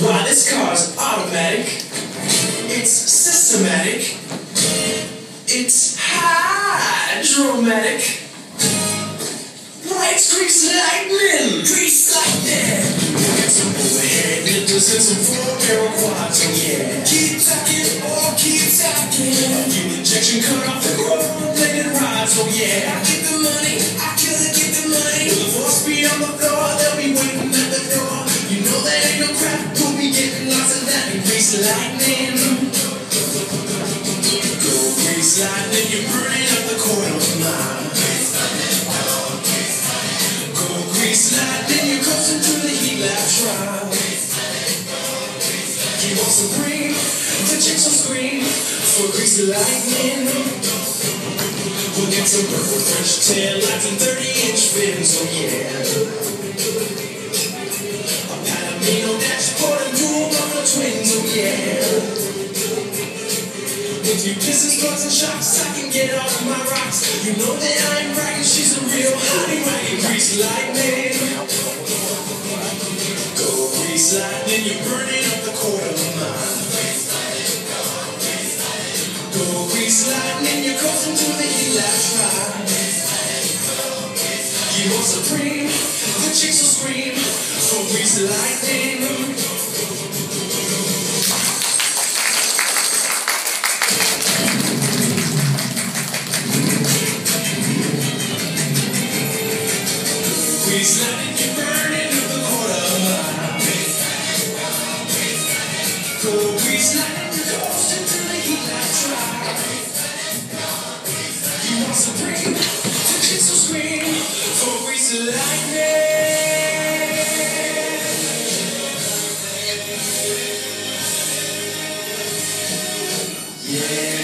Why, this car's automatic, it's systematic, it's hydromatic. Why, it's grease lightning, grease lightning. Get some overhead lifters and some four-barrel quads, oh yeah. Keep talking, oh keep talking. Fuel injection cut off the chrome-plated rods, oh yeah. I get the money, I gotta get the money. With a 4-speed on the floor, they'll be waiting at the door. You know that ain't no crap, we'll be getting lots of that. Grease lightning, go grease lightning, you're burning up the quarter mile. Go grease lightning, you're coasting through the heat lap trial. You want some cream, the chicks will scream for grease lightning. We'll get some purple French tail lights and 30-inch fins, oh yeah. Dashboard and dual motor twins, oh yeah. With you pistons, bugs, and shocks, I can get off my rocks. You know that I'm bragging, she's a real hottie wagon. Grease lightning, go grease lightning, you're burning up the quarter mile. Go grease lightning, you're coasting through the heat lap trial. You want supreme, the chicks will scream for grease lightning. Grease lightning, you're burning up the quarter mile. Go grease lightning, you're coasting through the heat lap trial. You want supreme, the chicks will scream for grease lightning. Yeah.